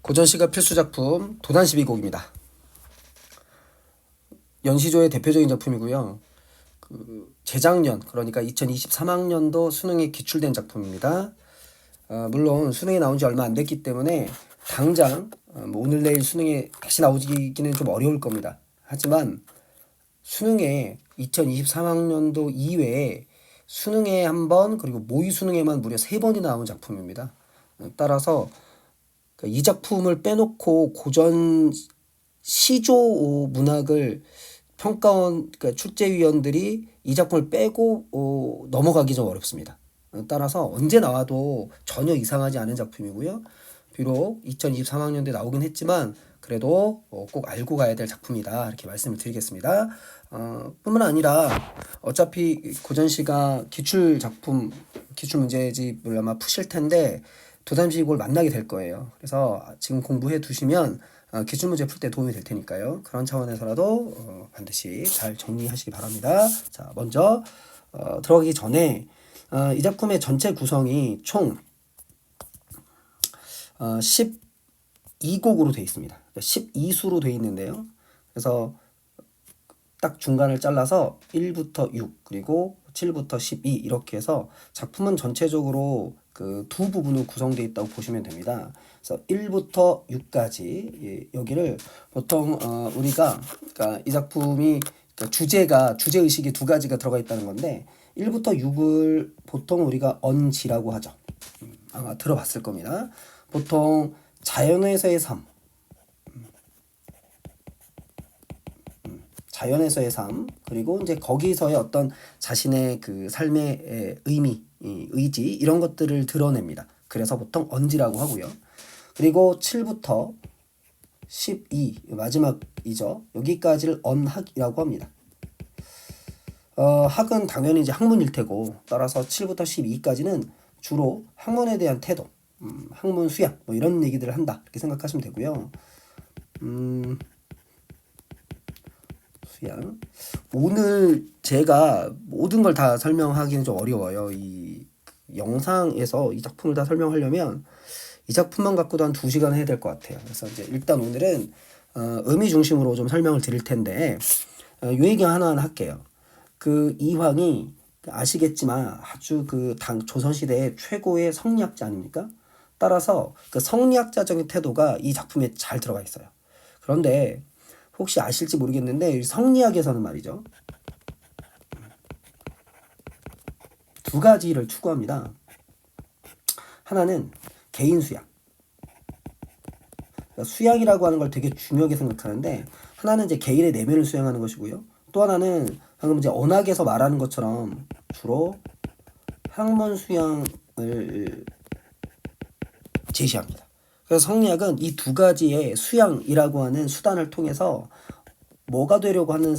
고전시가 필수작품 도단12곡입니다. 연시조의 대표적인 작품이고요. 재작년, 그러니까 2023학년도 수능에 기출된 작품입니다. 물론 수능에 나온 지 얼마 안 됐기 때문에 당장 오늘 내일 수능에 다시 나오기는 좀 어려울 겁니다. 하지만 수능에 2023학년도 이외에 수능에 한 번, 그리고 모의 수능에만 무려 3번이 나온 작품입니다. 따라서 이 작품을 빼놓고 고전 시조 문학을 평가원, 그러니까 출제위원들이 이 작품을 빼고 넘어가기 좀 어렵습니다. 따라서 언제 나와도 전혀 이상하지 않은 작품이고요. 비록 2023학년도에 나오긴 했지만 그래도 꼭 알고 가야 될 작품이다, 이렇게 말씀을 드리겠습니다. 뿐만 아니라 어차피 고전시가 기출 작품, 기출 문제집을 아마 푸실 텐데 도담식을 만나게 될 거예요. 그래서 지금 공부해 두시면 기출문제 풀 때 도움이 될 테니까요. 그런 차원에서라도 반드시 잘 정리하시기 바랍니다. 자, 먼저 들어가기 전에 이 작품의 전체 구성이 총 12곡으로 되어 있습니다. 12수로 되어 있는데요. 그래서 딱 중간을 잘라서 1부터 6 그리고 7부터 12 이렇게 해서 작품은 전체적으로 그 두 부분으로 구성되어 있다고 보시면 됩니다. 그래서 1부터 6까지 여기를 보통 우리가, 그러니까 이 작품이, 그러니까 주제 의식이 두 가지가 들어가 있다는 건데 1부터 6을 보통 우리가 언지라고 하죠. 아마 들어봤을 겁니다. 보통 자연에서의 삶, 자연에서의 삶, 그리고 이제 거기서의 어떤 자신의 그 삶의 의미, 의지, 이런 것들을 드러냅니다. 그래서 보통 언지라고 하고요. 그리고 7부터 12 마지막이죠. 여기까지를 언학이라고 합니다. 학은 당연히 이제 학문일 테고, 따라서 7부터 12까지는 주로 학문에 대한 태도, 학문 수양, 뭐 이런 얘기들을 한다, 이렇게 생각하시면 되고요. 수양. 오늘 제가 모든 걸 다 설명하기는 좀 어려워요. 이 영상에서 이 작품을 다 설명하려면 이 작품만 갖고도 한 2시간 해야 될 것 같아요. 그래서 이제 일단 오늘은 의미 중심으로 좀 설명을 드릴 텐데 요 얘기 하나하나 할게요. 그 이황이 아시겠지만 아주 그 조선시대의 최고의 성리학자 아닙니까? 따라서 그 성리학자적인 태도가 이 작품에 잘 들어가 있어요. 그런데 혹시 아실지 모르겠는데 성리학에서는 말이죠, 두 가지를 추구합니다. 하나는 개인 수양. 그러니까 수양이라고 하는 걸 되게 중요하게 생각하는데, 하나는 이제 개인의 내면을 수양하는 것이고요. 또 하나는 방금 이제 언학에서 말하는 것처럼 주로 학문 수양을 제시합니다. 그래서 성리학은 이 두 가지의 수양이라고 하는 수단을 통해서 뭐가 되려고 하는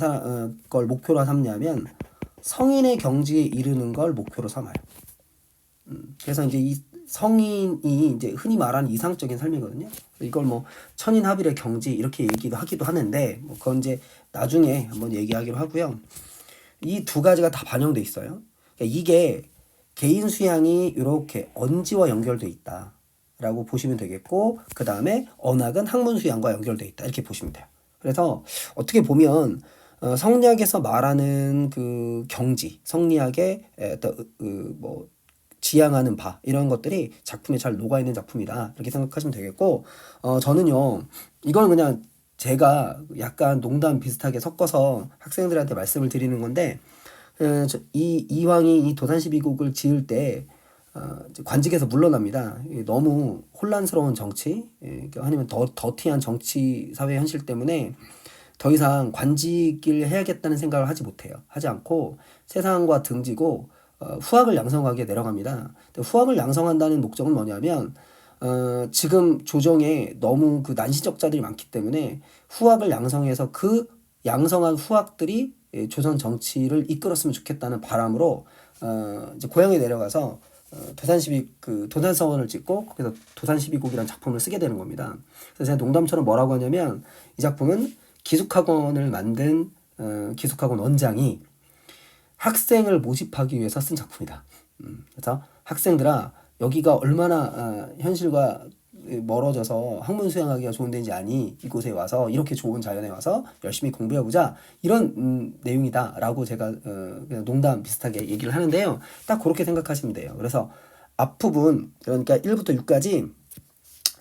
걸 목표로 삼냐면 성인의 경지에 이르는 걸 목표로 삼아요. 그래서 이제 이 성인이 이제 흔히 말하는 이상적인 삶이거든요. 이걸 뭐 천인합일의 경지 이렇게 얘기도 하기도 하는데, 뭐 그건 이제 나중에 한번 얘기하기로 하고요. 이 두 가지가 다 반영돼 있어요. 그러니까 이게 개인 수양이 이렇게 언지와 연결돼 있다라고 보시면 되겠고, 그 다음에 언학은 학문 수양과 연결돼 있다, 이렇게 보시면 돼요. 그래서 어떻게 보면 성리학에서 말하는 그 경지, 성리학의 뭐 지향하는 바, 이런 것들이 작품에 잘 녹아있는 작품이다, 이렇게 생각하시면 되겠고, 저는요 이건 그냥 제가 약간 농담 비슷하게 섞어서 학생들한테 말씀을 드리는 건데, 이 이황이 이 도산12곡을 지을 때 관직에서 물러납니다. 너무 혼란스러운 정치, 아니면 더티한 정치 사회 현실 때문에 더 이상 관직을 해야겠다는 생각을 하지 않고 세상과 등지고 후학을 양성하게 내려갑니다. 후학을 양성한다는 목적은 뭐냐면 지금 조정에 너무 그 난시적자들이 많기 때문에 후학을 양성해서 그 양성한 후학들이 조선 정치를 이끌었으면 좋겠다는 바람으로 이제 고향에 내려가서 도산서원을 짓고 거기서 도산12곡이라는 작품을 쓰게 되는 겁니다. 그래서 제가 농담처럼 뭐라고 하냐면, 이 작품은 기숙학원을 만든 기숙학원 원장이 학생을 모집하기 위해서 쓴 작품이다. 그래서 학생들아, 여기가 얼마나 현실과 멀어져서 학문 수양하기가 좋은 데인지 아니 이곳에 와서 이렇게 좋은 자연에 와서 열심히 공부해보자 이런 내용이다라고 제가 그냥 농담 비슷하게 얘기를 하는데요. 딱 그렇게 생각하시면 돼요. 그래서 앞부분 그러니까 1부터 6까지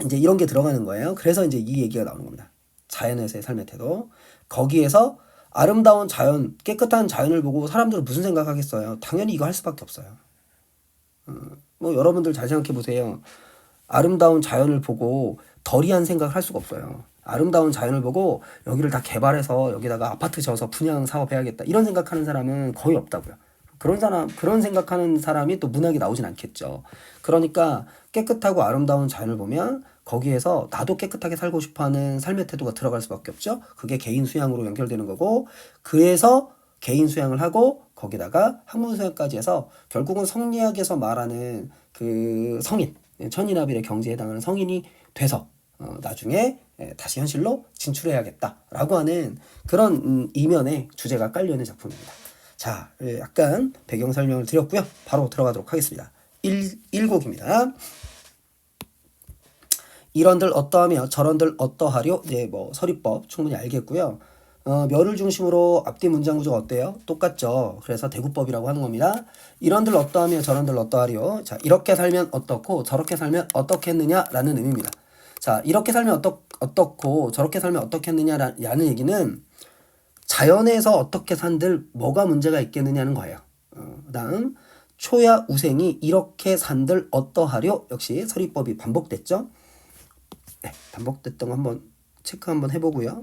이제 이런 게 들어가는 거예요. 그래서 이제 이 얘기가 나오는 겁니다. 자연에서의 삶의 태도. 거기에서 아름다운 자연, 깨끗한 자연을 보고 사람들은 무슨 생각하겠어요? 당연히 이거 할 수밖에 없어요. 뭐 여러분들 잘 생각해 보세요. 아름다운 자연을 보고 덜이한 생각을 할 수가 없어요. 아름다운 자연을 보고 여기를 다 개발해서 여기다가 아파트 지어서 분양 사업해야겠다 이런 생각하는 사람은 거의 없다고요. 그런 생각하는 사람이 또 문학에 나오진 않겠죠. 그러니까 깨끗하고 아름다운 자연을 보면 거기에서 나도 깨끗하게 살고 싶어하는 삶의 태도가 들어갈 수밖에 없죠. 그게 개인 수양으로 연결되는 거고, 그래서 개인 수양을 하고 거기다가 학문 수양까지 해서 결국은 성리학에서 말하는 그 성인, 천인아빌의 경지에 해당하는 성인이 돼서 나중에 다시 현실로 진출해야겠다라고 하는 그런 이면의 주제가 깔려있는 작품입니다. 자, 약간 배경 설명을 드렸고요. 바로 들어가도록 하겠습니다. 1곡입니다. 이런들 어떠하며 저런들 어떠하려. 네, 뭐 서리법 충분히 알겠고요. 멸을 중심으로 앞뒤 문장 구조가 어때요? 똑같죠. 그래서 대구법이라고 하는 겁니다. 이런들 어떠하며 저런들 어떠하려. 자, 이렇게 살면 어떻고 저렇게 살면 어떻겠느냐라는 의미입니다. 자, 이렇게 살면 어떻고 저렇게 살면 어떻겠느냐라는 얘기는 자연에서 어떻게 산들 뭐가 문제가 있겠느냐는 거예요. 그다음 초야 우생이 이렇게 산들 어떠하려. 역시 서리법이 반복됐죠. 네, 반복됐던 거 한번 체크 한번 해보고요.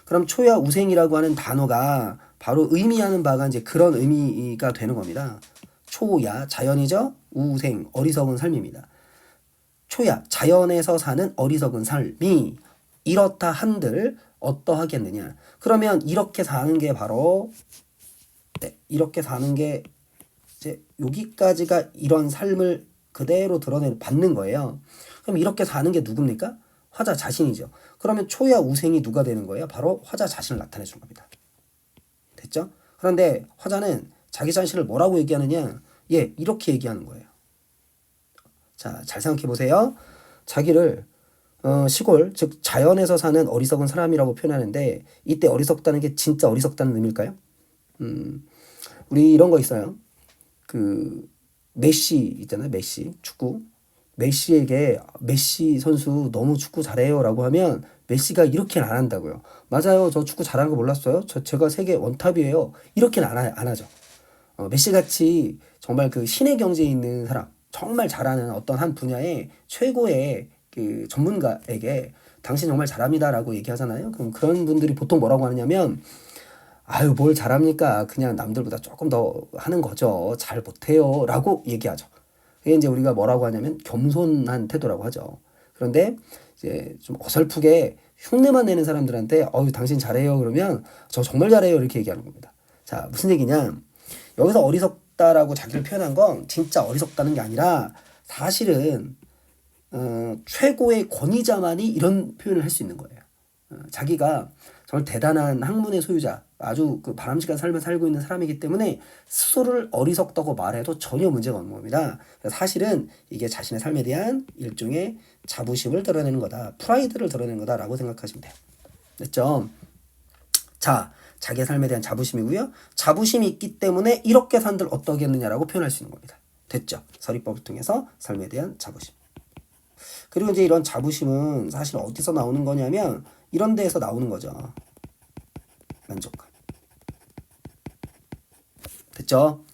그럼 초야 우생이라고 하는 단어가 바로 의미하는 바가 이제 그런 의미가 되는 겁니다. 초야 자연이죠. 우생 어리석은 삶입니다. 초야 자연에서 사는 어리석은 삶이 이렇다 한들 어떠하겠느냐. 그러면 이렇게 사는 게 바로 이렇게 사는 게 이제 여기까지가 이런 삶을 그대로 받는 거예요. 그럼 이렇게 사는 게 누굽니까? 화자 자신이죠. 그러면 초야 우생이 누가 되는 거예요? 바로 화자 자신을 나타내 준 겁니다. 됐죠? 그런데 화자는 자기 자신을 뭐라고 얘기하느냐? 예, 이렇게 얘기하는 거예요. 자, 잘 생각해 보세요. 자기를 시골, 즉 자연에서 사는 어리석은 사람이라고 표현하는데 이때 어리석다는 게 진짜 어리석다는 의미일까요? 우리 이런 거 있어요. 그 메시 있잖아요. 메시 축구. 메시에게 메시 선수 너무 축구 잘해요 라고 하면 메시가 이렇게는 안 한다고요. 맞아요. 저 축구 잘하는 거 몰랐어요. 제가 세계 원탑이에요. 이렇게는 안 하죠. 메시같이 정말 그 신의 경지에 있는 사람, 정말 잘하는 어떤 한 분야의 최고의 그 전문가에게 당신 정말 잘합니다라고 얘기하잖아요. 그럼 그런 분들이 보통 뭐라고 하느냐면 아유 뭘 잘합니까? 그냥 남들보다 조금 더 하는 거죠. 잘 못해요 라고 얘기하죠. 그게 이제 우리가 뭐라고 하냐면 겸손한 태도라고 하죠. 그런데 이제 좀 어설프게 흉내만 내는 사람들한테 당신 잘해요 그러면 저 정말 잘해요 이렇게 얘기하는 겁니다. 자, 무슨 얘기냐? 여기서 어리석다라고 자기를 표현한 건 진짜 어리석다는 게 아니라 사실은 최고의 권위자만이 이런 표현을 할 수 있는 거예요. 자기가 정말 대단한 학문의 소유자, 아주 그 바람직한 삶을 살고 있는 사람이기 때문에 스스로를 어리석다고 말해도 전혀 문제가 없는 겁니다. 사실은 이게 자신의 삶에 대한 일종의 자부심을 드러내는 거다. 프라이드를 드러내는 거다라고 생각하시면 돼요. 됐죠? 자, 자기의 삶에 대한 자부심이고요. 자부심이 있기 때문에 이렇게 산들 어떠겠느냐라고 표현할 수 있는 겁니다. 됐죠? 서리법을 통해서 삶에 대한 자부심. 그리고 이제 이런 자부심은 사실 어디서 나오는 거냐면 이런 데에서 나오는 거죠. 만족감. 됐죠?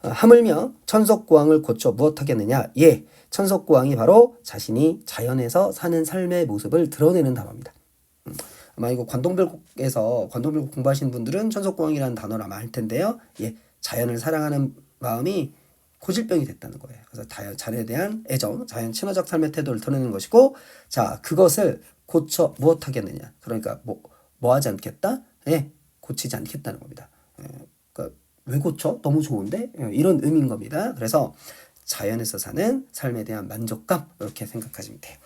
하물며 천석고왕을 고쳐 무엇하겠느냐? 예, 천석고왕이 바로 자신이 자연에서 사는 삶의 모습을 드러내는 단어입니다. 아마 이거 관동별곡에서 관동별곡 공부하신 분들은 천석고왕이라는 단어를 아마 알 텐데요. 예, 자연을 사랑하는 마음이 고질병이 됐다는 거예요. 그래서 자연에 대한 애정, 자연 친화적 삶의 태도를 드러내는 것이고, 자, 그것을 고쳐 무엇하겠느냐? 그러니까 뭐 하지 않겠다? 예, 고치지 않겠다는 겁니다. 그러니까 왜 고쳐? 너무 좋은데? 이런 의미인 겁니다. 그래서 자연에서 사는 삶에 대한 만족감 이렇게 생각하시면 돼요.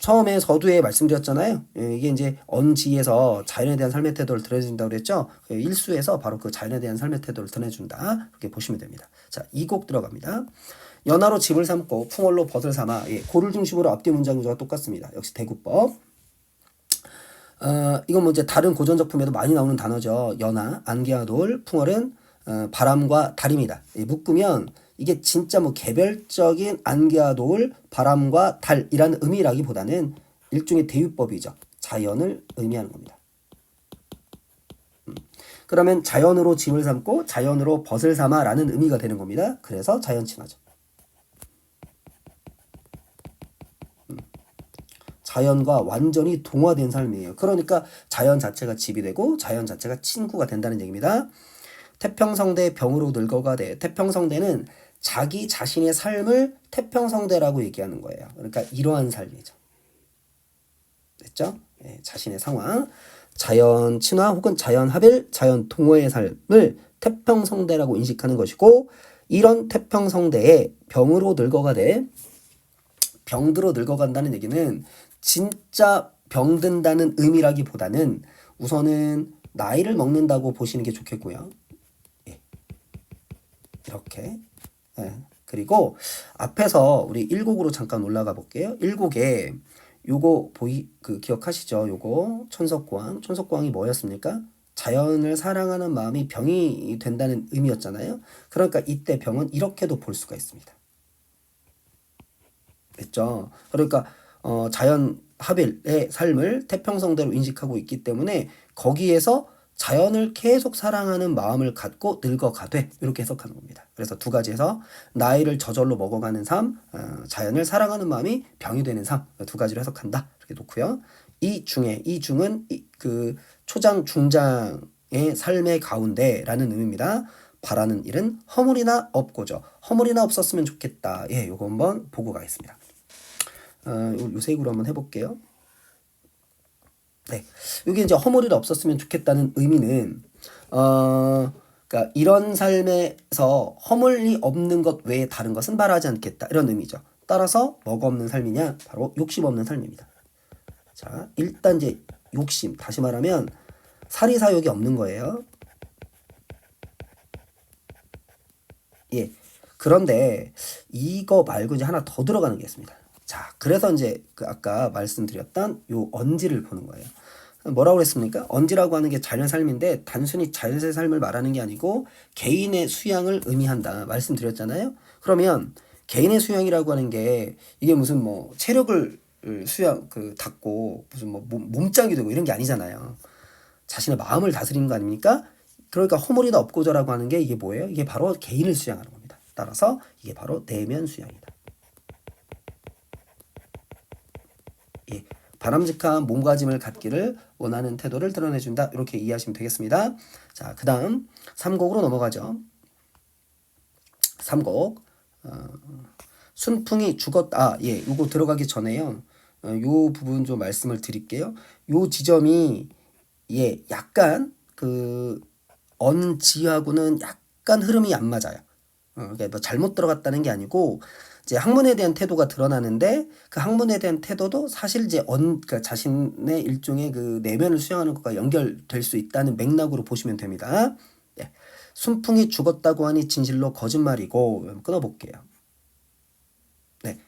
처음에 서두에 말씀드렸잖아요. 이게 이제 언지에서 자연에 대한 삶의 태도를 드러내준다고 그랬죠. 일수에서 바로 그 자연에 대한 삶의 태도를 드러내준다. 이렇게 보시면 됩니다. 자, 이 곡 들어갑니다. 연하로 집을 삼고 풍월로 벗을 삼아. 예, 고를 중심으로 앞뒤 문장 구조가 똑같습니다. 역시 대구법. 이건 뭐 이제 다른 고전 작품에도 많이 나오는 단어죠. 연하, 안개와 노을, 풍월은 바람과 달입니다. 예, 묶으면 이게 진짜 뭐 개별적인 안개와 노을, 바람과 달이라는 의미라기보다는 일종의 대유법이죠. 자연을 의미하는 겁니다. 그러면 자연으로 짐을 삼고 자연으로 벗을 삼아 라는 의미가 되는 겁니다. 그래서 자연친화죠. 자연과 완전히 동화된 삶이에요. 그러니까 자연 자체가 집이 되고 자연 자체가 친구가 된다는 얘기입니다. 태평성대 병으로 늙어가되. 태평성대는 자기 자신의 삶을 태평성대라고 얘기하는 거예요. 그러니까 이러한 삶이죠. 됐죠? 네, 자신의 상황. 자연 친화 혹은 자연 합일, 자연 동호의 삶을 태평성대라고 인식하는 것이고, 이런 태평성대에 병으로 늙어가되. 병들어 늙어간다는 얘기는 진짜 병든다는 의미라기보다는 우선은 나이를 먹는다고 보시는 게 좋겠고요. 예. 이렇게. 예. 그리고 앞에서 우리 1곡으로 잠깐 올라가 볼게요. 1곡에 요거 기억하시죠? 요거 촌석고왕이 뭐였습니까? 자연을 사랑하는 마음이 병이 된다는 의미였잖아요. 그러니까 이때 병은 이렇게도 볼 수가 있습니다. 됐죠? 그러니까 자연 합일의 삶을 태평성대로 인식하고 있기 때문에 거기에서 자연을 계속 사랑하는 마음을 갖고 늙어가되 이렇게 해석하는 겁니다. 그래서 두 가지에서 나이를 저절로 먹어가는 삶, 자연을 사랑하는 마음이 병이 되는 삶, 두 가지로 해석한다. 이렇게 놓고요. 이 중은 그 초장 중장의 삶의 가운데라는 의미입니다. 바라는 일은 허물이나 없고죠. 허물이나 없었으면 좋겠다. 예, 요거 한번 보고 가겠습니다. 요색으로 한번 해볼게요. 네, 여기 이제 허물이 없었으면 좋겠다는 의미는 그러니까 이런 삶에서 허물이 없는 것 외에 다른 것은 바라지 않겠다 이런 의미죠. 따라서 뭐가 없는 삶이냐? 바로 욕심 없는 삶입니다. 자, 일단 이제 욕심, 다시 말하면 사리사욕이 없는 거예요. 예. 그런데 이거 말고 이제 하나 더 들어가는 게 있습니다. 자, 그래서 이제 아까 말씀드렸던 요 언지를 보는 거예요. 뭐라고 그랬습니까? 언지라고 하는 게 자연의 삶인데 단순히 자연의 삶을 말하는 게 아니고 개인의 수양을 의미한다 말씀드렸잖아요. 그러면 개인의 수양이라고 하는 게 이게 무슨 뭐 체력을 닦고 무슨 뭐 몸짱이 되고 이런 게 아니잖아요. 자신의 마음을 다스리는 거 아닙니까? 그러니까 허물이다 없고저라고 하는 게 이게 뭐예요? 이게 바로 개인을 수양하는 겁니다. 따라서 이게 바로 내면 수양이다. 예, 바람직한 몸가짐을 갖기를 원하는 태도를 드러내준다. 이렇게 이해하시면 되겠습니다. 자, 그 다음 3곡으로 넘어가죠. 3곡 순풍이 죽었다. 예, 요거 들어가기 전에요. 요 부분 좀 말씀을 드릴게요. 요 지점이 예, 약간 그 언지하고는 약간 흐름이 안 맞아요. 그러니까 뭐 잘못 들어갔다는 게 아니고 이제 학문에 대한 태도가 드러나는데 그 학문에 대한 태도도 사실 이제 그러니까 자신의 일종의 그 내면을 수양하는 것과 연결될 수 있다는 맥락으로 보시면 됩니다. 네. 순풍이 죽었다고 하니 진실로 거짓말이고 끊어볼게요. 네.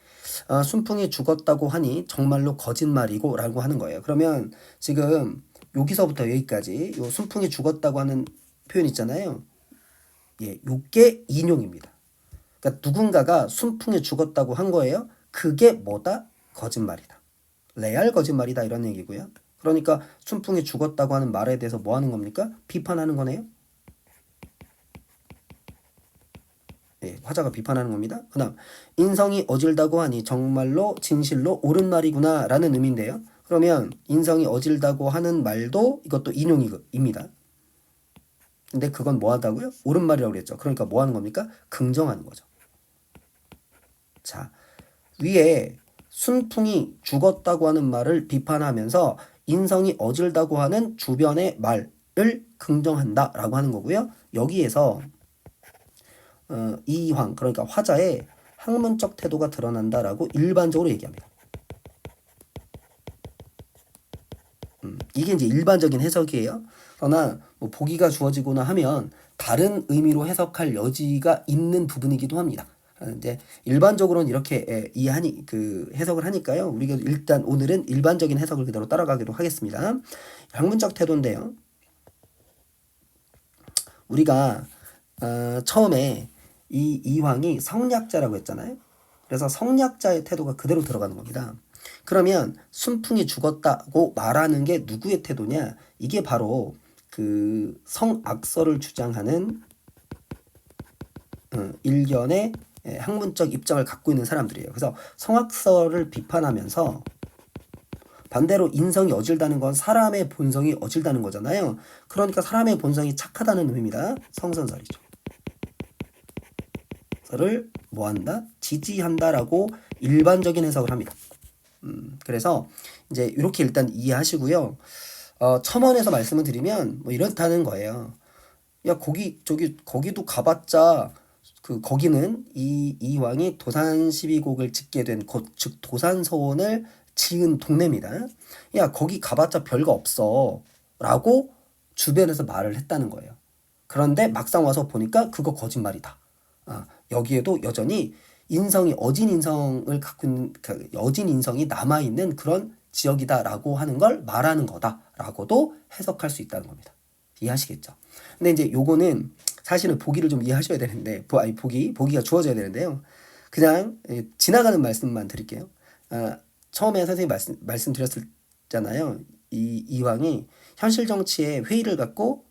순풍이 죽었다고 하니 정말로 거짓말이고 라고 하는 거예요. 그러면 지금 여기서부터 여기까지 요 순풍이 죽었다고 하는 표현 있잖아요. 예, 요게 인용입니다. 그러니까 누군가가 순풍에 죽었다고 한 거예요. 그게 뭐다? 거짓말이다. 레알 거짓말이다 이런 얘기고요. 그러니까 순풍에 죽었다고 하는 말에 대해서 뭐 하는 겁니까? 비판하는 거네요. 예, 화자가 비판하는 겁니다. 그 다음 인성이 어질다고 하니 정말로 진실로 옳은 말이구나 라는 의미인데요. 그러면 인성이 어질다고 하는 말도 이것도 인용입니다. 근데 그건 뭐 하다고요? 옳은 말이라고 그랬죠. 그러니까 뭐 하는 겁니까? 긍정하는 거죠. 자, 위에 순풍이 죽었다고 하는 말을 비판하면서 인성이 어질다고 하는 주변의 말을 긍정한다 라고 하는 거고요. 여기에서 이황, 그러니까 화자의 학문적 태도가 드러난다 라고 일반적으로 얘기합니다. 이게 이제 일반적인 해석이에요. 그러나 뭐 보기가 주어지거나 하면 다른 의미로 해석할 여지가 있는 부분이기도 합니다. 이제 일반적으로는 이렇게 이해하니 그 해석을 하니까요. 우리가 일단 오늘은 일반적인 해석을 그대로 따라가기로 하겠습니다. 학문적 태도인데요. 우리가 처음에 이 이황이 성략자라고 했잖아요. 그래서 성략자의 태도가 그대로 들어가는 겁니다. 그러면 순풍이 죽었다고 말하는 게 누구의 태도냐? 이게 바로 그 성악설을 주장하는 일견의 학문적 입장을 갖고 있는 사람들이에요. 그래서 성악설을 비판하면서 반대로 인성이 어질다는 건 사람의 본성이 어질다는 거잖아요. 그러니까 사람의 본성이 착하다는 의미입니다. 성선설이죠. 설을 뭐한다? 지지한다라고 일반적인 해석을 합니다. 그래서 이제 이렇게 일단 이해하시고요. 첨언해서 말씀을 드리면 뭐 이렇다는 거예요. 야 거기도 가봤자 거기는 이왕이 도산 12곡을 짓게 된 곳, 즉 도산서원을 지은 동네입니다. 야 거기 가봤자 별거 없어 라고 주변에서 말을 했다는 거예요. 그런데 막상 와서 보니까 그거 거짓말이다. 여기에도 여전히 인성이 어진 인성을 갖고 있는 어진 인성이 남아있는 그런 지역이다라고 하는 걸 말하는 거다라고도 해석할 수 있다는 겁니다. 이해하시겠죠? 근데 이제 요거는 사실은 보기를 좀 이해하셔야 되는데 보기가 주어져야 되는데요. 그냥 지나가는 말씀만 드릴게요. 처음에 선생님 말씀드렸잖아요. 이황이 현실 정치에 회의를 갖고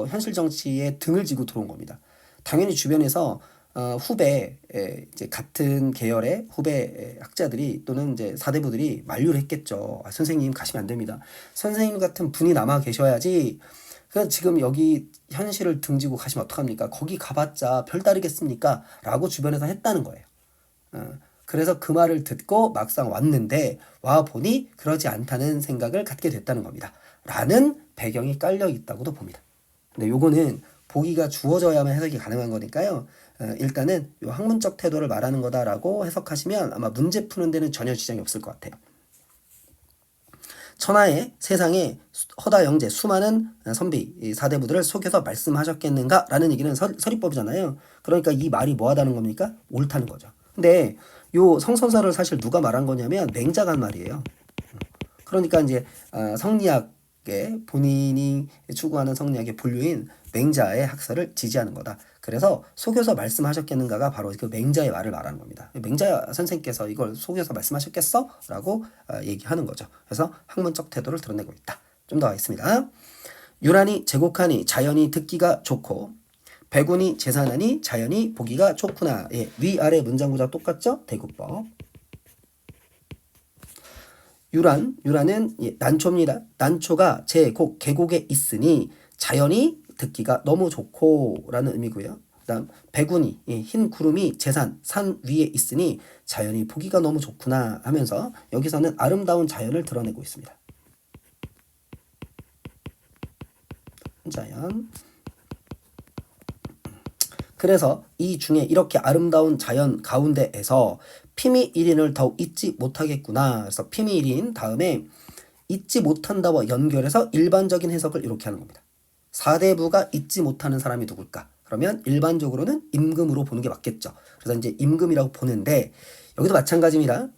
현실 정치에 등을 지고 들어온 겁니다. 당연히 주변에서 후배 이제 같은 계열의 후배 학자들이 또는 이제 사대부들이 만류를 했겠죠. 선생님 가시면 안 됩니다. 선생님 같은 분이 남아 계셔야지. 그냥 지금 여기 현실을 등지고 가시면 어떡합니까? 거기 가봤자 별다르겠습니까? 라고 주변에서 했다는 거예요. 그래서 그 말을 듣고 막상 왔는데 와 보니 그러지 않다는 생각을 갖게 됐다는 겁니다. 라는 배경이 깔려 있다고도 봅니다. 근데 요거는 보기가 주어져야만 해석이 가능한 거니까요. 일단은 요 학문적 태도를 말하는 거다라고 해석하시면 아마 문제 푸는 데는 전혀 지장이 없을 것 같아요. 천하에 세상에 허다 영재 수많은 선비 사대부들을 속여서 말씀하셨겠는가 라는 얘기는 서리법이잖아요. 그러니까 이 말이 뭐하다는 겁니까? 옳다는 거죠. 근데 요 성선설을 사실 누가 말한 거냐면 맹자가 한 말이에요. 그러니까 이제 성리학의 본인이 추구하는 성리학의 본류인 맹자의 학설을 지지하는 거다. 그래서 속여서 말씀하셨겠는가가 바로 그 맹자의 말을 말하는 겁니다. 맹자 선생님께서 이걸 속여서 말씀하셨겠어? 라고 얘기하는 거죠. 그래서 학문적 태도를 드러내고 있다. 좀 더 하겠습니다. 유란이 제곡하니 자연이 듣기가 좋고 백운이 제산하니 자연이 보기가 좋구나. 예, 위아래 문장 구조 똑같죠? 대구법. 유란은 난초입니다. 난초가 제곡 계곡에 있으니 자연이 듣기가 너무 좋고 라는 의미고요. 그 다음 백운이 흰 구름이 제산 산 위에 있으니 자연이 보기가 너무 좋구나 하면서 여기서는 아름다운 자연을 드러내고 있습니다. 자연. 그래서 이 중에 이렇게 아름다운 자연 가운데에서 피미일인을 더욱 잊지 못하겠구나. 그래서 피미일인 다음에 잊지 못한다와 연결해서 일반적인 해석을 이렇게 하는 겁니다. 사대부가 잊지 못하는 사람이 누굴까? 그러면 일반적으로는 임금으로 보는 게 맞겠죠. 그래서 이제 임금이라고 보는데 여기도 마찬가지입니다.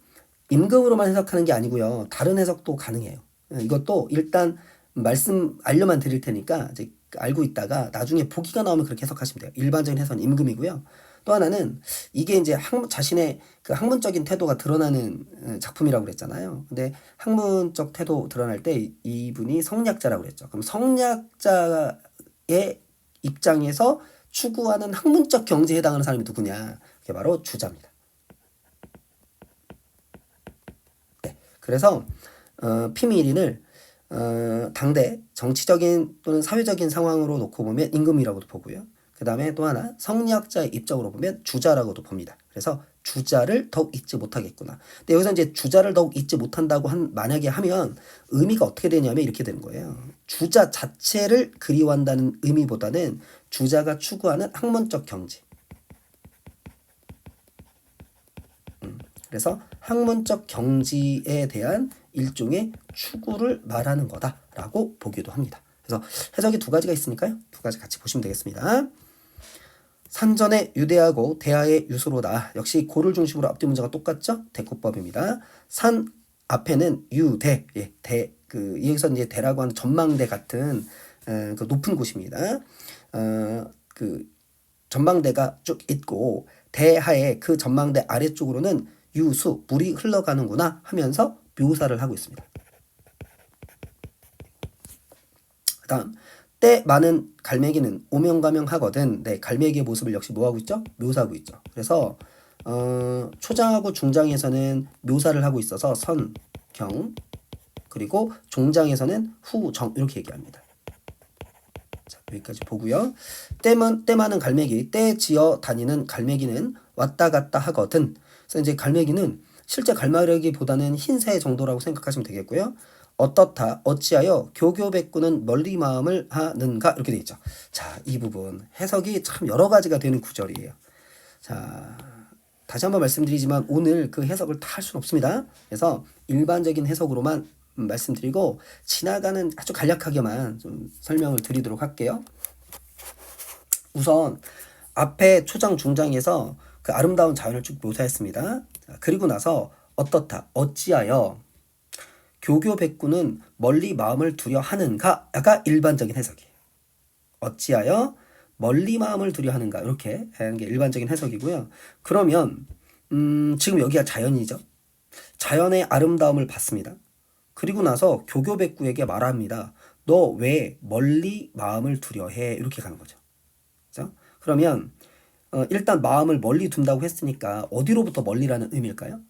임금으로만 해석하는 게 아니고요. 다른 해석도 가능해요. 이것도 일단 말씀 알려만 드릴 테니까 이제 알고 있다가 나중에 보기가 나오면 그렇게 해석하시면 돼요. 일반적인 해석은 임금이고요. 또 하나는 이게 이제 자신의 그 학문적인 태도가 드러나는 작품이라고 그랬잖아요. 근데 학문적 태도 드러날 때 이분이 성략자라고 그랬죠. 그럼 성략자의 입장에서 추구하는 학문적 경지에 해당하는 사람이 누구냐? 그게 바로 주자입니다. 네. 그래서 피미일인을 당대 정치적인 또는 사회적인 상황으로 놓고 보면 임금이라고도 보고요. 그 다음에 또 하나 성리학자의 입장으로 보면 주자라고도 봅니다. 그래서 주자를 더욱 잊지 못하겠구나. 근데 여기서 이제 주자를 더욱 잊지 못한다고 만약에 하면 의미가 어떻게 되냐면 이렇게 되는 거예요. 주자 자체를 그리워한다는 의미보다는 주자가 추구하는 학문적 경지. 그래서 학문적 경지에 대한 일종의 추구를 말하는 거다라고 보기도 합니다. 그래서 해석이 두 가지가 있으니까요. 두 가지 같이 보시면 되겠습니다. 산전에 유대하고 대하의 유수로다. 역시 고를 중심으로 앞뒤 문제가 똑같죠? 대꾸법입니다. 산 앞에는 유대, 예, 여기서 이제 대라고 하는 전망대 같은 그 높은 곳입니다. 그 전망대가 쭉 있고 대하에 그 전망대 아래쪽으로는 유수, 물이 흘러가는구나 하면서 묘사를 하고 있습니다. 그 다음 때 많은 갈매기는 오명가명하거든. 네, 갈매기의 모습을 역시 뭐하고 있죠? 묘사하고 있죠. 그래서 초장하고 중장에서는 묘사를 하고 있어서 선, 경, 그리고 종장에서는 후, 정 이렇게 얘기합니다. 자, 여기까지 보고요. 때 많은 갈매기, 때 지어 다니는 갈매기는 왔다 갔다 하거든. 그래서 이제 갈매기는 실제 갈매기보다는 흰새 정도라고 생각하시면 되겠고요. 어떻다, 어찌하여 교교백구는 멀리 마음을 하는가 이렇게 돼 있죠. 자, 이 부분 해석이 참 여러 가지가 되는 구절이에요. 자, 다시 한번 말씀드리지만 오늘 그 해석을 다 할 수는 없습니다. 그래서 일반적인 해석으로만 말씀드리고 지나가는 아주 간략하게만 좀 설명을 드리도록 할게요. 우선 앞에 초장 중장에서 그 아름다운 자연을 쭉 묘사했습니다. 그리고 나서 어떻다, 어찌하여 교교백구는 멀리 마음을 두려 하는가가 일반적인 해석이에요. 어찌하여 멀리 마음을 두려 하는가 이렇게 하는 게 일반적인 해석이고요. 그러면 지금 여기가 자연이죠. 자연의 아름다움을 봤습니다. 그리고 나서 교교백구에게 말합니다. 너 왜 멀리 마음을 두려 해? 이렇게 가는 거죠. 그렇죠? 그러면 일단 마음을 멀리 둔다고 했으니까 어디로부터 멀리라는 의미일까요?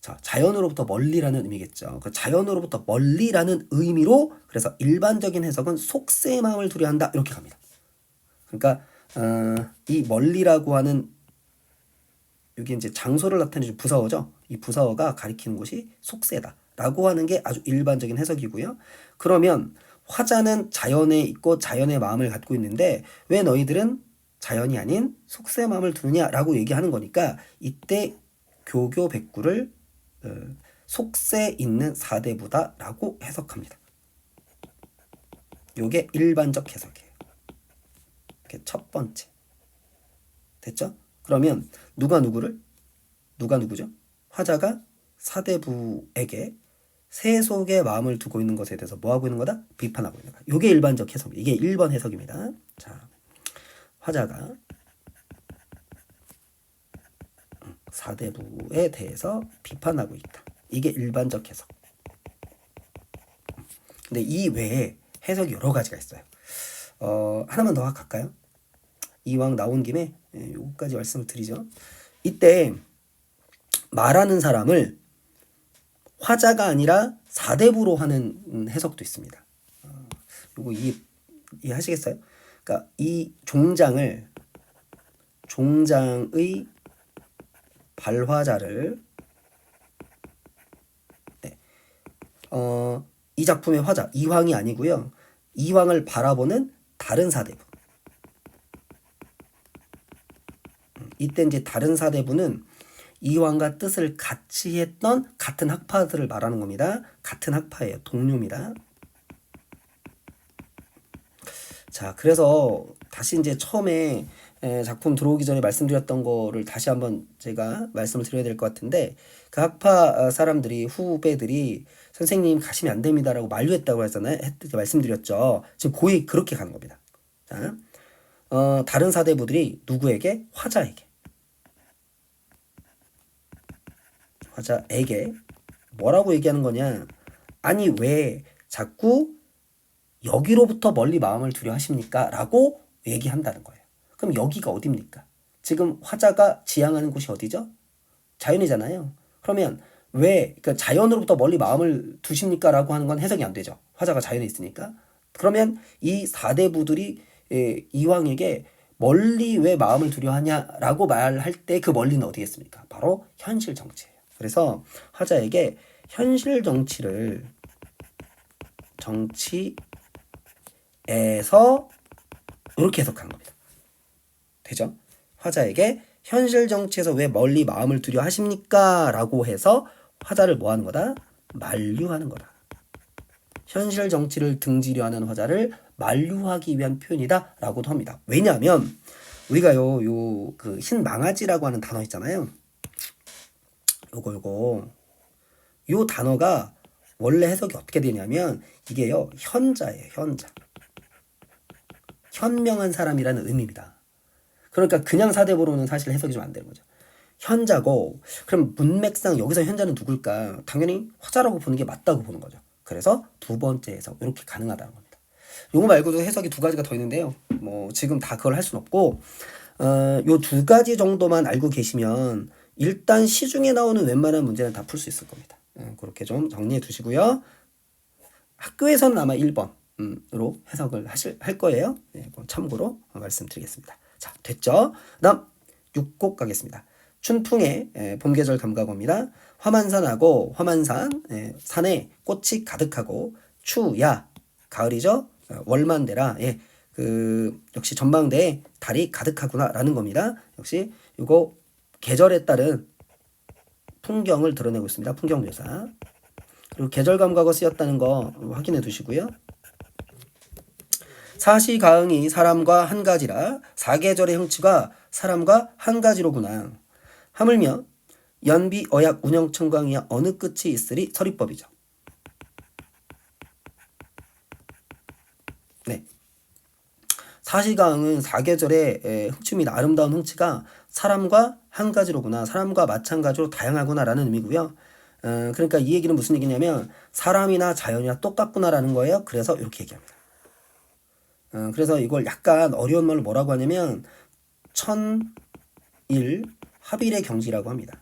자, 자연으로부터 멀리라는 의미겠죠. 그 자연으로부터 멀리라는 의미로 그래서 일반적인 해석은 속세의 마음을 두려 한다 이렇게 갑니다. 그러니까 이 멀리라고 하는 여기 이제 장소를 나타내는 부사어죠. 이 부사어가 가리키는 곳이 속세다라고 하는 게 아주 일반적인 해석이고요. 그러면 화자는 자연에 있고 자연의 마음을 갖고 있는데 왜 너희들은 자연이 아닌 속세의 마음을 두느냐라고 얘기하는 거니까 이때 교교백구를 속세 있는 사대부다라고 해석합니다. 요게 일반적 해석이에요. 이게 첫 번째. 됐죠? 그러면 누가 누구죠? 화자가 사대부에게 세속의 마음을 두고 있는 것에 대해서 뭐하고 있는 거다? 비판하고 있는 거다. 요게 일반적 해석입니다. 이게 1번 해석입니다. 자, 화자가 사대부에 대해서 비판하고 있다. 이게 일반적 해석. 근데 이 외에 해석이 여러 가지가 있어요. 하나만 더 갈까요? 이왕 나온 김에 요거까지 말씀을 드리죠. 이때 말하는 사람을 화자가 아니라 사대부로 하는 해석도 있습니다. 요거 이해하시겠어요? 그러니까 이 종장의 발화자를 이 작품의 화자 이황이 아니고요. 이황을 바라보는 다른 사대부. 이때 이제 다른 사대부는 이황과 뜻을 같이 했던 같은 학파들을 말하는 겁니다. 같은 학파예요. 동료입니다. 자, 그래서 다시 이제 처음에 작품 들어오기 전에 말씀드렸던 거를 다시 한번 제가 말씀을 드려야 될 것 같은데 그 학파 사람들이 후배들이 선생님 가시면 안 됩니다라고 만류했다고 했잖아요. 말씀드렸죠. 지금 고이 그렇게 가는 겁니다. 자, 다른 사대부들이 누구에게? 화자에게 뭐라고 얘기하는 거냐? 아니 왜 자꾸 여기로부터 멀리 마음을 두려 하십니까? 라고 얘기한다는 거예요. 그럼 여기가 어디입니까? 지금 화자가 지향하는 곳이 어디죠? 자연이잖아요. 그러면 왜 그러니까 자연으로부터 멀리 마음을 두십니까? 라고 하는 건 해석이 안 되죠. 화자가 자연에 있으니까. 그러면 이 사대부들이 이황에게 멀리 왜 마음을 두려 하냐라고 말할 때 그 멀리는 어디겠습니까? 바로 현실 정치예요. 그래서 화자에게 현실 정치에서 이렇게 해석하는 겁니다. 되죠? 화자에게 현실 정치에서 왜 멀리 마음을 두려 하십니까? 라고 해서 화자를 뭐 하는 거다? 만류하는 거다. 현실 정치를 등지려 하는 화자를 만류하기 위한 표현이다 라고도 합니다. 왜냐하면 우리가 그 흰 망아지라고 하는 단어 있잖아요. 요 단어가 원래 해석이 어떻게 되냐면 이게요, 현자예요, 현자. 현명한 사람이라는 의미입니다. 그러니까 그냥 사대보로는 사실 해석이 좀 안 되는 거죠. 현자고, 그럼 문맥상 여기서 현자는 누굴까? 당연히 화자라고 보는 게 맞다고 보는 거죠. 그래서 두 번째 해석, 이렇게 가능하다는 겁니다. 요거 말고도 해석이 두 가지가 더 있는데요. 뭐 지금 다 그걸 할 수는 없고, 요 두 가지 정도만 알고 계시면 일단 시중에 나오는 웬만한 문제는 다 풀 수 있을 겁니다. 그렇게 좀 정리해 두시고요. 학교에서는 아마 1번으로 해석을 할 거예요. 네, 참고로 말씀드리겠습니다. 자, 됐죠? 다음 6곡 가겠습니다. 춘풍의 봄, 계절, 감각어입니다. 화만산하고 화만산, 산에 꽃이 가득하고 추야, 가을이죠? 월만대라, 역시 전망대에 달이 가득하구나라는 겁니다. 역시 이거 계절에 따른 풍경을 드러내고 있습니다. 풍경 묘사. 그리고 계절 감각어 쓰였다는 거 확인해 두시고요. 사시가응이 사람과 한 가지라 사계절의 형취가 사람과 한 가지로구나. 하물며 연비 어약 운영청광이야 어느 끝이 있으리 서리법이죠. 네. 사시가응은 사계절의 흑춤이나 아름다운 흥치가 사람과 한 가지로구나. 사람과 마찬가지로 다양하구나라는 의미고요. 그러니까 이 얘기는 무슨 얘기냐면 사람이나 자연이나 똑같구나라는 거예요. 그래서 이렇게 얘기합니다. 그래서 이걸 약간 어려운 말로 뭐라고 하냐면 천일 합일의 경지라고 합니다.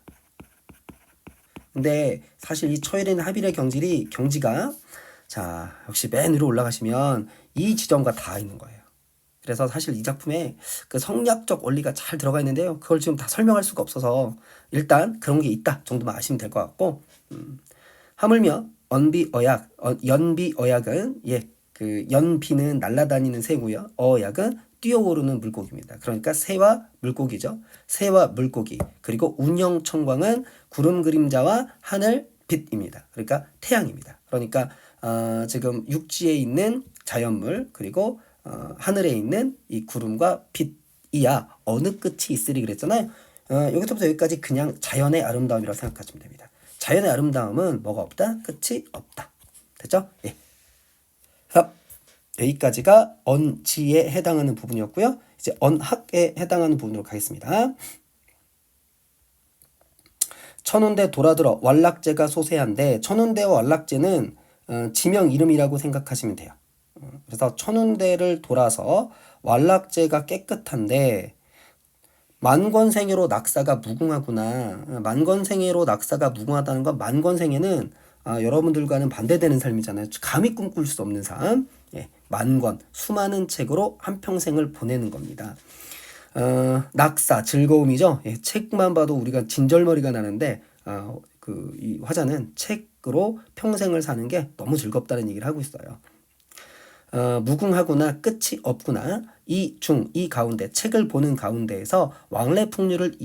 근데 사실 이 처일인 합일의 경지가 자, 역시 맨 위로 올라가시면 이 지점과 다 있는 거예요. 그래서 사실 이 작품에 그 성리학적 원리가 잘 들어가 있는데요. 그걸 지금 다 설명할 수가 없어서 일단 그런 게 있다 정도만 아시면 될 것 같고, 하물며 연비어약은 그 연비는 날아다니는 새고요. 어약은 뛰어오르는 물고기입니다. 그러니까 새와 물고기죠. 새와 물고기. 그리고 운영청광은 구름 그림자와 하늘 빛입니다. 그러니까 태양입니다. 그러니까 지금 육지에 있는 자연물 그리고 하늘에 있는 이 구름과 빛이야 어느 끝이 있으리 그랬잖아요. 여기서부터 여기까지 그냥 자연의 아름다움이라고 생각하시면 됩니다. 자연의 아름다움은 뭐가 없다? 끝이 없다. 됐죠? 예. 여기까지가 언지에 해당하는 부분이었고요. 이제 언학에 해당하는 부분으로 가겠습니다. 천운대 돌아들어 완락제가 소세한데 천운대와 완락제는 지명 이름이라고 생각하시면 돼요. 그래서 천운대를 돌아서 완락제가 깨끗한데 만권생애로 낙사가 무궁하구나. 만권생애로 낙사가 무궁하다는 건 만권생애는 여러분들과는 반대되는 삶이잖아요. 감히 꿈꿀 수 없는 삶. 만권, 수많은 책으로 한평생을 보내는 겁니다. 낙사, 즐거움이죠. 책만 봐도 우리가 진절머리가 나는데 이 화자는 책으로 평생을 사는 게 너무 즐겁다는 얘기를 하고 있어요. 무궁하구나, 끝이 없구나. 이 가운데, 책을 보는 가운데에서 왕래풍류를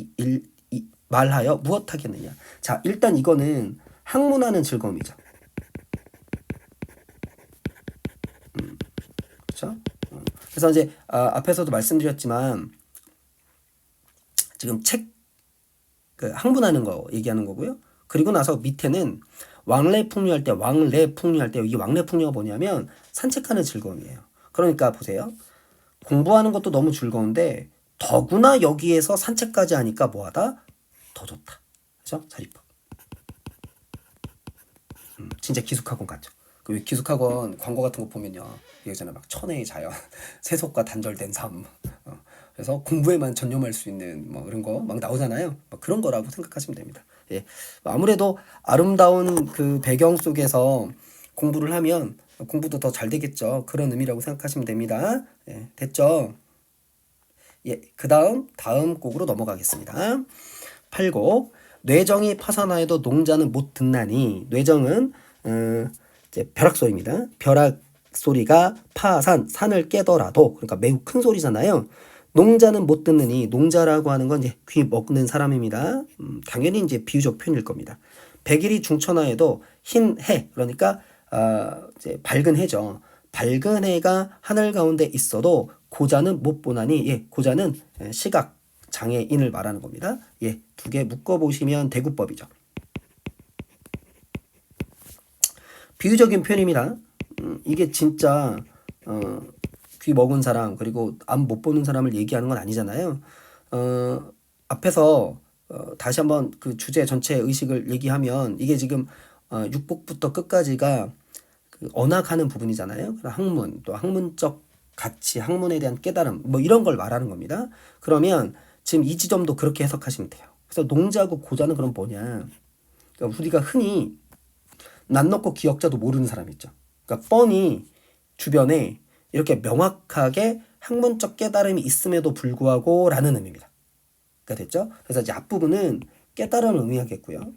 말하여 무엇하겠느냐. 자, 일단 이거는 학문하는 즐거움이죠. 그렇죠? 그래서 이제 앞에서도 말씀드렸지만 지금 그 학문하는 거 얘기하는 거고요. 그리고 나서 밑에는 왕래풍류할 때 이 왕래풍류가 뭐냐면 산책하는 즐거움이에요. 그러니까 보세요. 공부하는 것도 너무 즐거운데 더구나 여기에서 산책까지 하니까 뭐하다? 더 좋다. 그렇죠? 사립법. 진짜 기숙학원 같죠. 그 기숙학원 광고 같은 거 보면요. 이거잖아 막 천혜의 자연, 세속과 단절된 삶. 그래서 공부에만 전념할 수 있는 뭐 이런 거 막 나오잖아요. 막 그런 거라고 생각하시면 됩니다. 예. 아무래도 아름다운 그 배경 속에서 공부를 하면 공부도 더 잘 되겠죠. 그런 의미라고 생각하시면 됩니다. 예, 됐죠? 예, 다음 곡으로 넘어가겠습니다. 8곡. 뇌정이 파산하여도 농자는 못 듣나니. 뇌정은 이제 벼락소리입니다. 벼락 소리가 산을 깨더라도, 그러니까 매우 큰 소리잖아요. 농자는 못 듣느니, 농자라고 하는 건 이제 귀 먹는 사람입니다. 당연히 이제 비유적 표현일 겁니다. 백일이 중천하에도 흰 해, 그러니까 이제 밝은 해죠. 밝은 해가 하늘 가운데 있어도 고자는 못 보나니, 예, 고자는 시각 장애인을 말하는 겁니다. 예, 두 개 묶어 보시면 대구법이죠. 비유적인 표현입니다. 이게 진짜 귀 먹은 사람 그리고 앞 못 보는 사람을 얘기하는 건 아니잖아요. 앞에서 다시 한번 그 주제 전체 의식을 얘기하면 이게 지금 육복부터 끝까지가 그 언학하는 부분이잖아요. 학문, 또 학문적 가치, 학문에 대한 깨달음, 뭐 이런 걸 말하는 겁니다. 그러면 지금 이 지점도 그렇게 해석하시면 돼요. 그래서 농자하고 고자는 그럼 뭐냐? 그러니까 우리가 흔히 난 넣고 기억자도 모르는 사람 있죠. 그러니까 뻔히 주변에 이렇게 명확하게 학문적 깨달음이 있음에도 불구하고 라는 의미입니다. 그러니까 됐죠? 그래서 이제 앞부분은 깨달음을 의미하겠고요.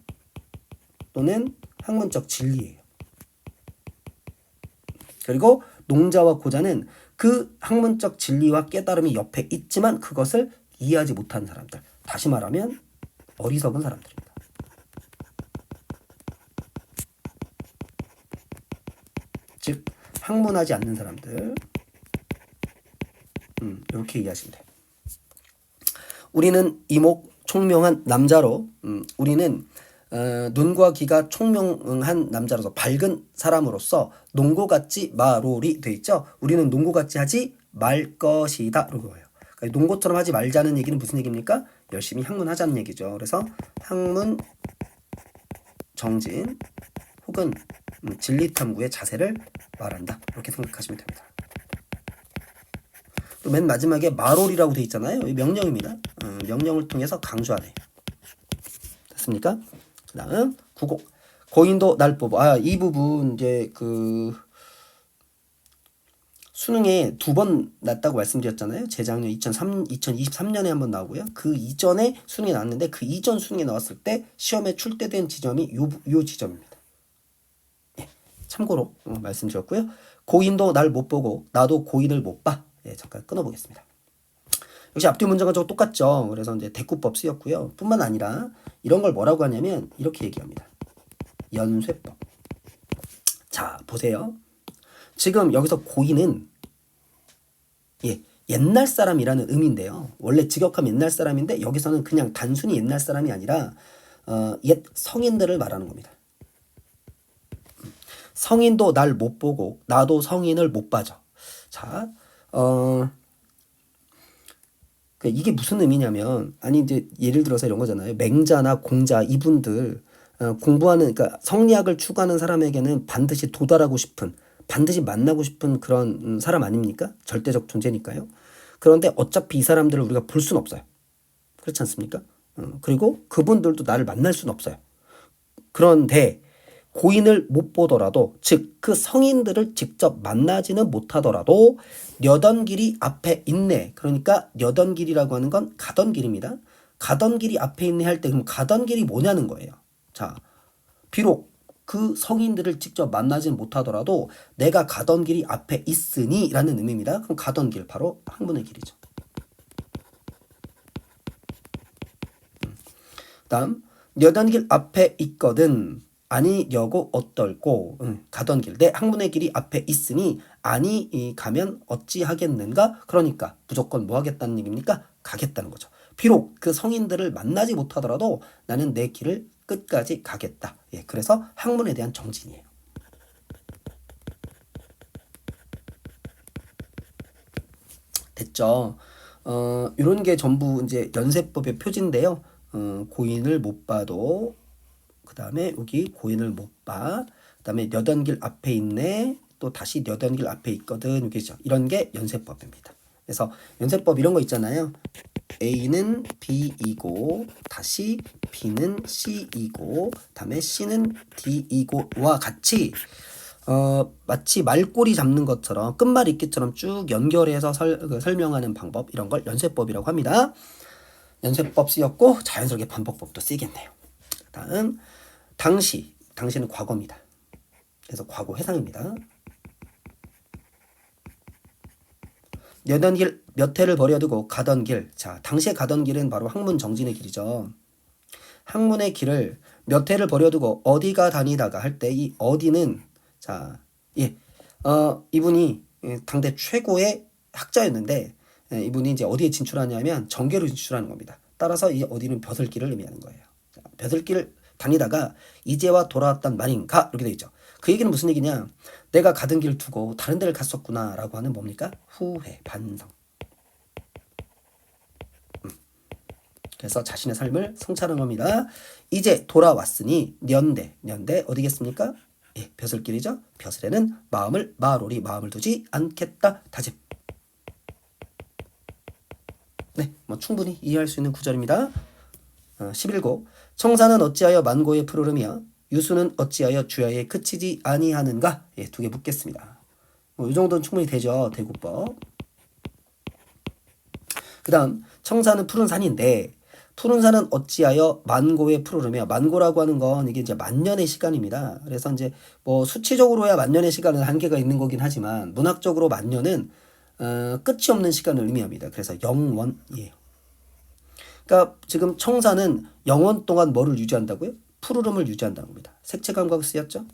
또는 학문적 진리예요. 그리고 농자와 고자는 그 학문적 진리와 깨달음이 옆에 있지만 그것을 이해하지 못한 사람들. 다시 말하면 어리석은 사람들입니다. 즉 학문하지 않는 사람들. 이렇게 이해하시면 돼요. 우리는 이목 총명한 남자로 우리는 눈과 귀가 총명한 남자로서 밝은 사람으로서 농고같이 마롤이 돼 있죠. 우리는 농고같이 하지 말 것이다. 이렇게 해요. 그러니까 농고처럼 하지 말자는 얘기는 무슨 얘기입니까? 열심히 학문하자는 얘기죠. 그래서 학문 정진 혹은 진리탐구의 자세를 말한다. 이렇게 생각하시면 됩니다. 또 맨 마지막에 마롤이라고 돼 있잖아요. 이 명령입니다. 명령을 통해서 강조하네. 됐습니까? 그 다음 구곡 고인도 날 뽑아. 이 부분 이제 그 수능에 2번 났다고 말씀드렸잖아요. 재작년 2023년에 한번 나오고요. 그 이전에 수능에 나왔는데 그 이전 수능에 나왔을 때 시험에 출제된 지점이 요 지점입니다. 예, 참고로 말씀드렸고요. 고인도 날 못 보고 나도 고인을 못 봐. 예, 잠깐 끊어보겠습니다. 역시 앞뒤 문장과 저 똑같죠. 그래서 이제 대꾸법 쓰였고요. 뿐만 아니라 이런 걸 뭐라고 하냐면 이렇게 얘기합니다. 연쇄법. 자, 보세요. 지금 여기서 고인은 예, 옛날 사람이라는 의미인데요. 원래 직역하면 옛날 사람인데 여기서는 그냥 단순히 옛날 사람이 아니라 옛 성인들을 말하는 겁니다. 성인도 날 못 보고 나도 성인을 못 봐죠. 자, 이게 무슨 의미냐면 아니 이제 예를 들어서 이런 거잖아요. 맹자나 공자 이분들 공부하는 그러니까 성리학을 추구하는 사람에게는 반드시 도달하고 싶은 반드시 만나고 싶은 그런 사람 아닙니까? 절대적 존재니까요. 그런데 어차피 이 사람들을 우리가 볼 수는 없어요. 그렇지 않습니까? 그리고 그분들도 나를 만날 수는 없어요. 그런데 고인을 못 보더라도 즉 그 성인들을 직접 만나지는 못하더라도 녀던 길이 앞에 있네. 그러니까 녀던 길이라고 하는 건 가던 길입니다. 가던 길이 앞에 있네 할 때 그럼 가던 길이 뭐냐는 거예요. 자, 비록 그 성인들을 직접 만나지는 못하더라도 내가 가던 길이 앞에 있으니 라는 의미입니다. 그럼 가던 길 바로 학문의 길이죠. 다음 녀던 길 앞에 있거든 아니려고 어떨꼬 가던 길 내 학문의 길이 앞에 있으니 아니 가면 어찌하겠는가. 그러니까 무조건 뭐 하겠다는 얘기입니까? 가겠다는 거죠. 비록 그 성인들을 만나지 못하더라도 나는 내 길을 끝까지 가겠다. 예, 그래서 학문에 대한 정진이에요. 됐죠? 이런 게 전부 이제 연세법의 표지인데요. 고인을 못 봐도 그 다음에 여기 고인을 못 봐. 그 다음에 녀던 길 앞에 있네. 또 다시 녀던 길 앞에 있거든. 이게죠. 이런 게 연세법입니다. 그래서 연세법 이런 거 있잖아요. A는 B이고 다시 B는 C이고 다음에 C는 D이고와 같이 마치 말꼬리 잡는 것처럼 끝말 잇기처럼 쭉 연결해서 설명하는 방법 이런 걸 연세법이라고 합니다. 연세법 쓰였고 자연스럽게 반복법도 쓰이겠네요. 다음 당시는 과거입니다. 그래서 과거 해상입니다. 녀던 길 몇 해를 버려두고 가던 길. 자, 당시에 가던 길은 바로 학문 정진의 길이죠. 학문의 길을 몇 해를 버려두고 어디가 다니다가 할 때 이 어디는 자, 예, 이분이 당대 최고의 학자였는데 이분이 이제 어디에 진출하냐면 정계로 진출하는 겁니다. 따라서 이 어디는 벼슬길을 의미하는 거예요. 자, 벼슬길을 다니다가 이제와 돌아왔단 말인가 이렇게 돼 있죠. 그 얘기는 무슨 얘기냐? 내가 가던 길 두고 다른 데를 갔었구나라고 하는 뭡니까? 후회, 반성. 그래서 자신의 삶을 성찰한 겁니다. 이제 돌아왔으니 년대 어디겠습니까? 예, 벼슬길이죠. 벼슬에는 마로리 마음을 두지 않겠다 다짐. 네, 뭐 충분히 이해할 수 있는 구절입니다. 11고 청사는 어찌하여 만고에 푸르르며 유수는 어찌하여 주야에 그치지 아니하는가? 예, 두 개 묻겠습니다. 이 정도는 충분히 되죠. 대구법. 그 다음 청사는 푸른 산인데 푸른 산은 어찌하여 만고에 푸르르며 만고라고 하는 건 이게 이제 만년의 시간입니다. 그래서 이제 뭐 수치적으로야 만년의 시간은 한계가 있는 거긴 하지만 문학적으로 만년은 끝이 없는 시간을 의미합니다. 그래서 영원이에요. 그러니까 지금 청사는 영원 동안 뭐를 유지한다고요? 푸르름을 유지한다는 겁니다. 색채 감각을 쓰였죠?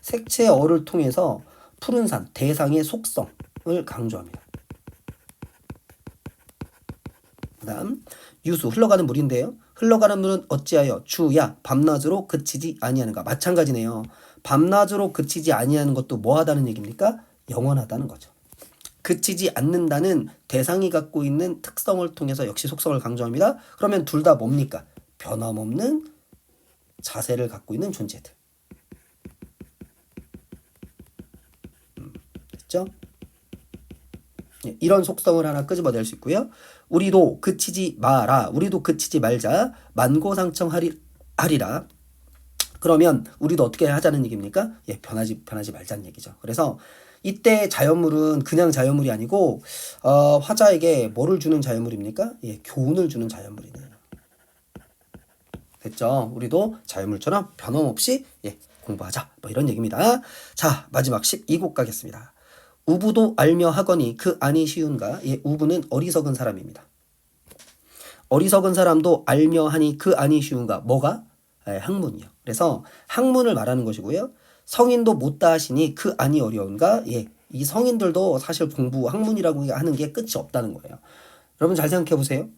색채의 어를 통해서 푸른 산, 대상의 속성을 강조합니다. 그 다음 유수, 흘러가는 물인데요. 흘러가는 물은 어찌하여 주야 밤낮으로 그치지 아니하는가. 마찬가지네요. 밤낮으로 그치지 아니하는 것도 뭐하다는 얘기입니까? 영원하다는 거죠. 그치지 않는다는 대상이 갖고 있는 특성을 통해서 역시 속성을 강조합니다. 그러면 둘 다 뭡니까? 변함없는 자세를 갖고 있는 존재들. 됐죠? 이런 속성을 하나 끄집어낼 수 있고요. 우리도 그치지 마라. 우리도 그치지 말자. 만고상청하리라. 그러면 우리도 어떻게 하자는 얘기입니까? 예, 변하지 말자는 얘기죠. 그래서 이때 자연물은 그냥 자연물이 아니고 화자에게 뭐를 주는 자연물입니까? 예, 교훈을 주는 자연물이네요. 됐죠? 우리도 자연물처럼 변함없이 예, 공부하자. 뭐 이런 얘기입니다. 자, 마지막 12곡 가겠습니다. 우부도 알며 하거니 그 안이 쉬운가? 예, 우부는 어리석은 사람입니다. 어리석은 사람도 알며 하니 그 안이 쉬운가? 뭐가? 예, 학문이요. 그래서 학문을 말하는 것이고요. 성인도 못다 하시니 그 안이 어려운가? 예, 이 성인들도 사실 공부, 학문이라고 하는 게 끝이 없다는 거예요. 여러분 잘 생각해 보세요.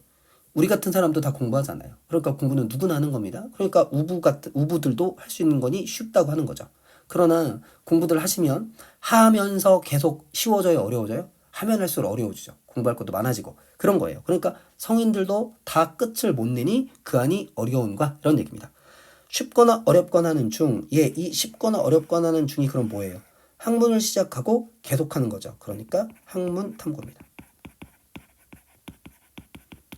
우리 같은 사람도 다 공부하잖아요. 그러니까 공부는 누구나 하는 겁니다. 그러니까 우부들도 할 수 있는 거니 쉽다고 하는 거죠. 그러나 공부들 하시면 하면서 계속 쉬워져요, 어려워져요? 하면 할수록 어려워지죠. 공부할 것도 많아지고 그런 거예요. 그러니까 성인들도 다 끝을 못 내니 그 안이 어려운가? 이런 얘기입니다. 쉽거나 어렵거나 하는 중, 예, 이 쉽거나 어렵거나 하는 중이 그럼 뭐예요? 학문을 시작하고 계속하는 거죠. 그러니까 학문 탐구입니다.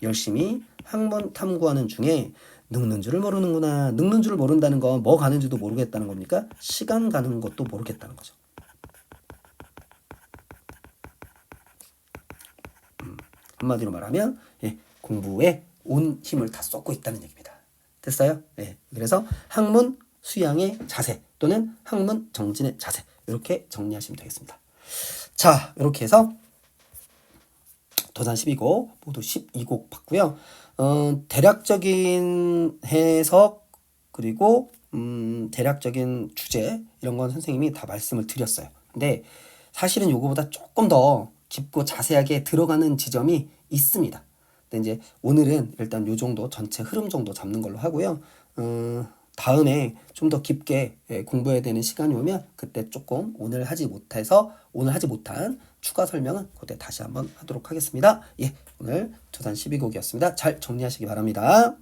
열심히 학문 탐구하는 중에 늙는 줄을 모르는구나. 늙는 줄을 모른다는 건 뭐 가는지도 모르겠다는 겁니까? 시간 가는 것도 모르겠다는 거죠. 한마디로 말하면 예, 공부에 온 힘을 다 쏟고 있다는 얘기입니다. 됐어요? 예, 그래서 학문 수양의 자세 또는 학문 정진의 자세 이렇게 정리하시면 되겠습니다. 자, 이렇게 해서 도산 12곡 모두 12곡 봤고요. 대략적인 해석 그리고 대략적인 주제 이런 건 선생님이 다 말씀을 드렸어요. 근데 사실은 요거보다 조금 더 깊고 자세하게 들어가는 지점이 있습니다. 근데 이제 오늘은 일단 요 정도 전체 흐름 정도 잡는 걸로 하고요. 다음에 좀 더 깊게 공부해야 되는 시간이 오면 그때 조금 오늘 하지 못한 추가 설명은 그때 다시 한번 하도록 하겠습니다. 예, 오늘 도산 12곡이었습니다. 잘 정리하시기 바랍니다.